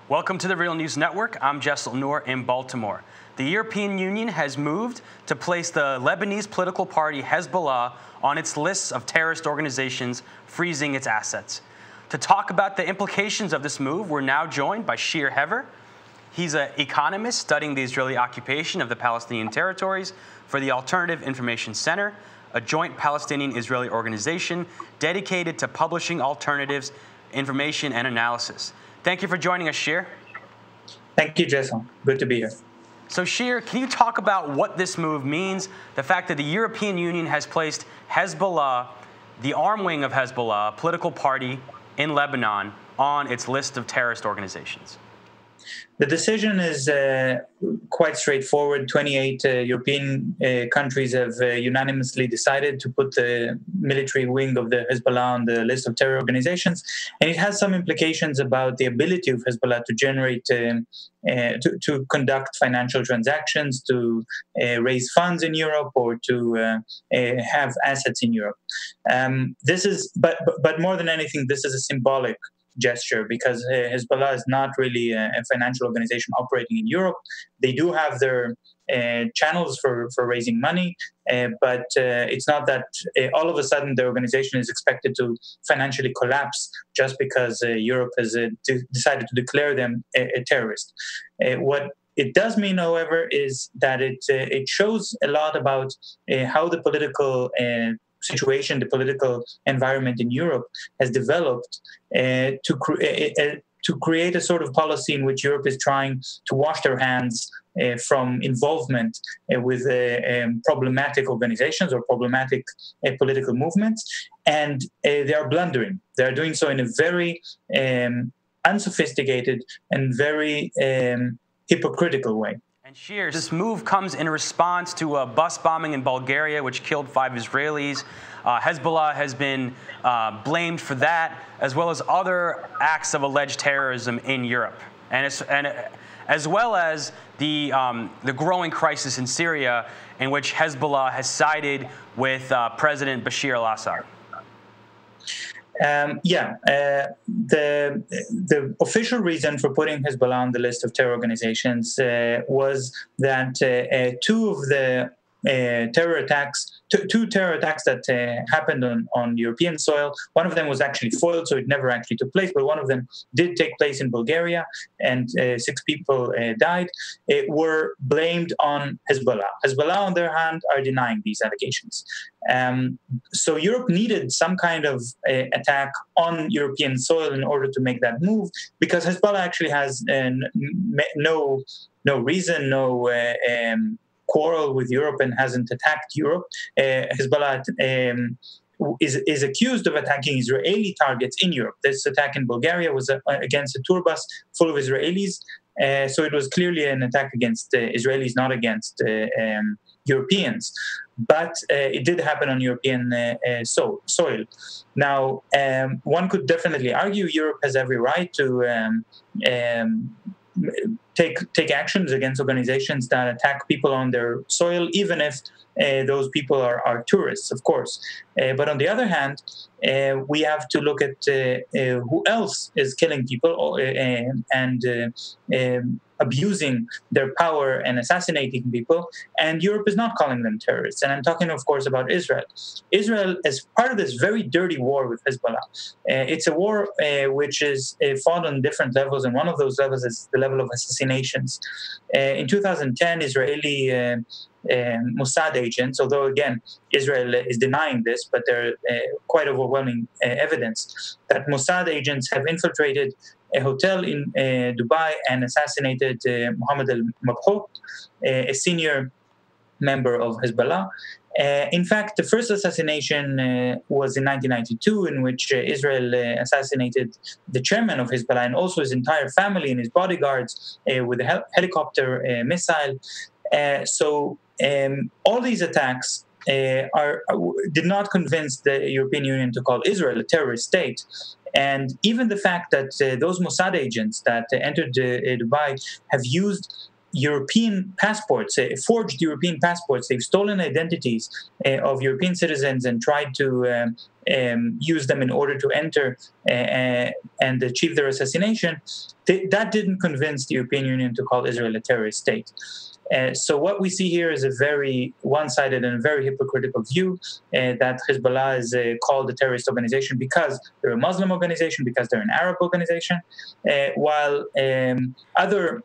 Welcome to the Real News Network. I'm Jessel Noor in Baltimore. The European Union has moved to place the Lebanese political party Hezbollah on its lists of terrorist organizations, freezing its assets. To talk about the implications of this move, we're now joined by Shir Hever. He's an economist studying the Israeli occupation of the Palestinian territories for the Alternative Information Center, a joint Palestinian-Israeli organization dedicated to publishing alternatives, information, and analysis. Thank you for joining us, Shir. Thank you, Jessel. Good to be here. So, Shir, can you talk about what this move means, the fact that the European Union has placed Hezbollah, the arm wing of Hezbollah, a political party in Lebanon, on its list of terrorist organizations? The decision is quite straightforward. 28 European countries have unanimously decided to put the military wing of the Hezbollah on the list of terror organizations. And it has some implications about the ability of Hezbollah to generate, to conduct financial transactions, to raise funds in Europe, or to have assets in Europe. But more than anything, this is a symbolic gesture, because Hezbollah is not really a financial organization operating in Europe. They do have their channels for raising money, but it's not that all of a sudden the organization is expected to financially collapse just because Europe has decided to declare them a terrorist. What it does mean, however, is that it shows a lot about how the political situation, the political environment in Europe has developed to create a sort of policy in which Europe is trying to wash their hands from involvement with problematic organizations or problematic political movements, and they are blundering. They are doing so in a very unsophisticated and very hypocritical way. And Shir, this move comes in response to a bus bombing in Bulgaria, which killed 5 Israelis. Hezbollah has been blamed for that, as well as other acts of alleged terrorism in Europe, and as well as the growing crisis in Syria, in which Hezbollah has sided with President Bashar al-Assad. The official reason for putting Hezbollah on the list of terror organizations was that two terror attacks that happened on European soil. One of them was actually foiled, so it never actually took place, but one of them did take place in Bulgaria, and 6 people died. It were blamed on Hezbollah. Hezbollah, on their hand, are denying these allegations. So Europe needed some kind of attack on European soil in order to make that move, because Hezbollah actually has no reason, quarrel with Europe, and hasn't attacked Europe. Hezbollah is accused of attacking Israeli targets in Europe. This attack in Bulgaria was against a tour bus full of Israelis, so it was clearly an attack against Israelis, not against Europeans. But it did happen on European soil. Now, one could definitely argue Europe has every right to take actions against organizations that attack people on their soil, even if those people are tourists, of course. But on the other hand, we have to look at who else is killing people and abusing their power and assassinating people, and Europe is not calling them terrorists. And I'm talking, of course, about Israel. Israel, as part of this very dirty war with Hezbollah, it's a war which is fought on different levels, and one of those levels is the level of assassinations. In 2010, Israeli Mossad agents, although again Israel is denying this, but there are quite overwhelming evidence that Mossad agents have infiltrated a hotel in Dubai and assassinated Mohammed al-Mabhout, a senior member of Hezbollah. In fact, the first assassination was in 1992, in which Israel assassinated the chairman of Hezbollah and also his entire family and his bodyguards with a helicopter missile. So all these attacks did not convince the European Union to call Israel a terrorist state. And even the fact that those Mossad agents that entered Dubai have used European passports, forged European passports. They've stolen identities of European citizens and tried to use them in order to enter and achieve their assassination. That didn't convince the European Union to call Israel a terrorist state. So what we see here is a very one-sided and very hypocritical view that Hezbollah is called a terrorist organization because they're a Muslim organization, because they're an Arab organization, while other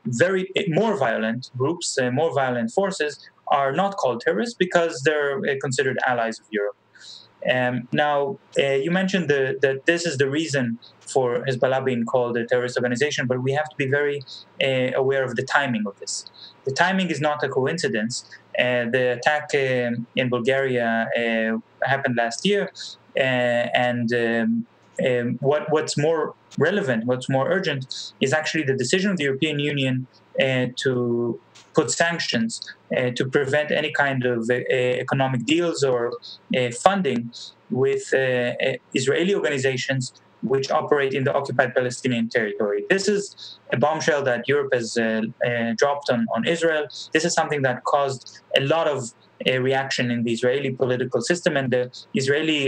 more violent groups, more violent forces are not called terrorists because they're considered allies of Europe. Now, you mentioned that this is the reason for Hezbollah being called a terrorist organization, but we have to be very aware of the timing of this. The timing is not a coincidence. The attack in Bulgaria happened last year, and what's more relevant, what's more urgent, is actually the decision of the European Union to put sanctions to prevent any kind of economic deals or funding with Israeli organizations which operate in the occupied Palestinian territory. This is a bombshell that Europe has dropped on Israel. This is something that caused a lot of reaction in the Israeli political system, and the Israeli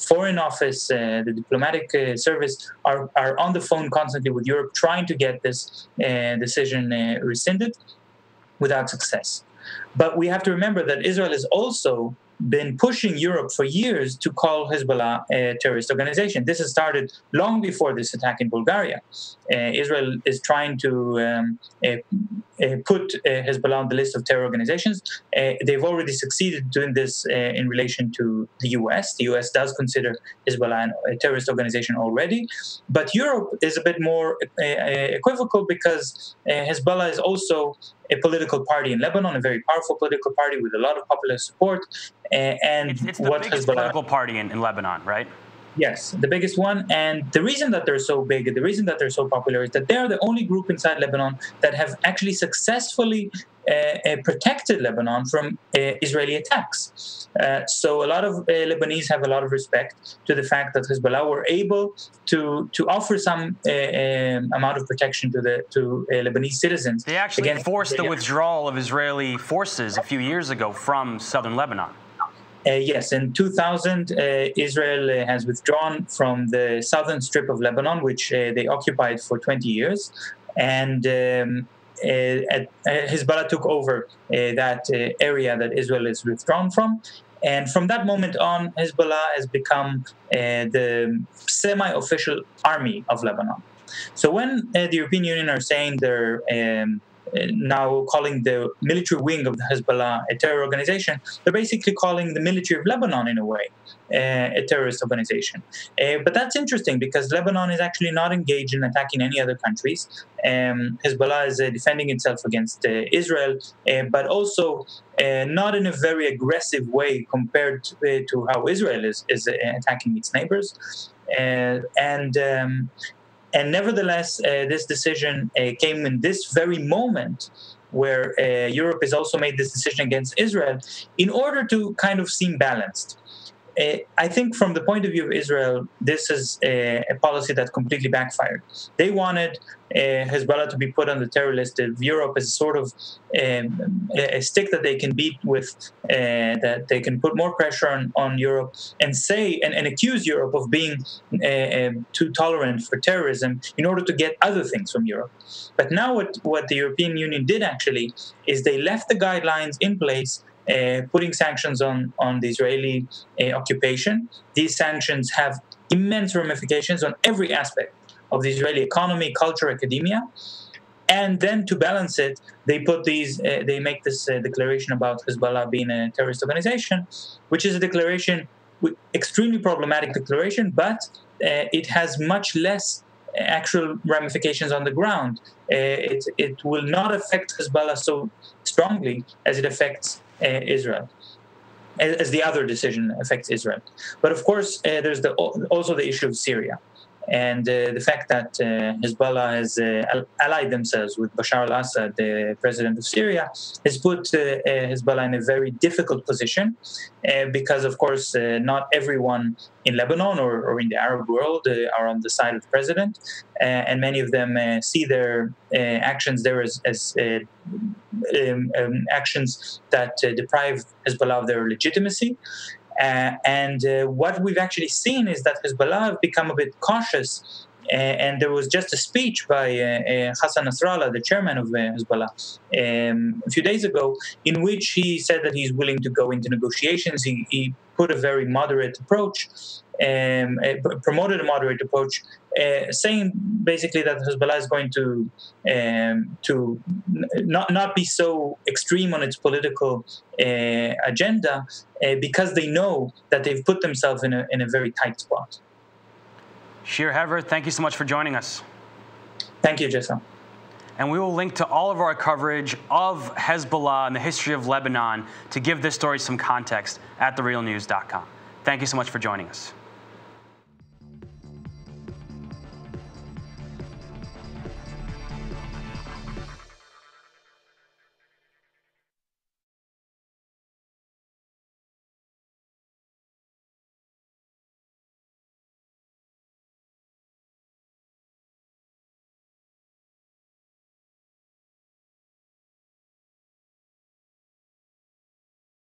Foreign Office, the diplomatic service, are on the phone constantly with Europe trying to get this decision rescinded without success. But we have to remember that Israel has also been pushing Europe for years to call Hezbollah a terrorist organization. This has started long before this attack in Bulgaria. Israel is trying to put Hezbollah on the list of terror organizations. They've already succeeded doing this in relation to the US. The US does consider Hezbollah a terrorist organization already. But Europe is a bit more equivocal because Hezbollah is also a political party in Lebanon, a very powerful political party with a lot of popular support. And it's the biggest political party in Lebanon, right? Yes, the biggest one. And the reason that they're so big, the reason that they're so popular is that they're the only group inside Lebanon that have actually successfully protected Lebanon from Israeli attacks. So a lot of Lebanese have a lot of respect to the fact that Hezbollah were able to offer some amount of protection to Lebanese citizens. They actually forced the withdrawal of Israeli forces a few years ago from southern Lebanon. Yes, in 2000, Israel has withdrawn from the southern strip of Lebanon, which they occupied for 20 years. And Hezbollah took over that area that Israel is withdrawn from. And from that moment on, Hezbollah has become the semi-official army of Lebanon. So when the European Union are saying they're now calling the military wing of the Hezbollah a terror organization, they're basically calling the military of Lebanon, in a way, a terrorist organization. But that's interesting because Lebanon is actually not engaged in attacking any other countries. Hezbollah is defending itself against Israel, but also not in a very aggressive way compared to how Israel is attacking its neighbors. And nevertheless, this decision came in this very moment where Europe has also made this decision against Israel in order to kind of seem balanced. I think from the point of view of Israel, this is a policy that completely backfired. They wanted Hezbollah to be put on the terror list of Europe as sort of a stick that they can beat with, that they can put more pressure on Europe and say and accuse Europe of being too tolerant for terrorism in order to get other things from Europe. But now what the European Union did actually is they left the guidelines in place, putting sanctions on the Israeli occupation. These sanctions have immense ramifications on every aspect of the Israeli economy, culture, academia. And then to balance it, they put they make this declaration about Hezbollah being a terrorist organization, which is a declaration, extremely problematic declaration, but it has much less actual ramifications on the ground. It will not affect Hezbollah so strongly as it affects Israel, as the other decision affects Israel. But of course, there's also the issue of Syria. And the fact that Hezbollah has allied themselves with Bashar al-Assad, the president of Syria, has put Hezbollah in a very difficult position because, of course, not everyone in Lebanon or in the Arab world are on the side of the president, and many of them see their actions there as actions that deprive Hezbollah of their legitimacy. And what we've actually seen is that Hezbollah have become a bit cautious. And there was just a speech by Hassan Nasrallah, the chairman of Hezbollah, a few days ago, in which he said that he's willing to go into negotiations. He put a very moderate approach, promoted a moderate approach, saying basically that Hezbollah is going to not be so extreme on its political agenda because they know that they've put themselves in a very tight spot. Shir Hever, thank you so much for joining us. Thank you, Jessel. And we will link to all of our coverage of Hezbollah and the history of Lebanon to give this story some context at therealnews.com. Thank you so much for joining us.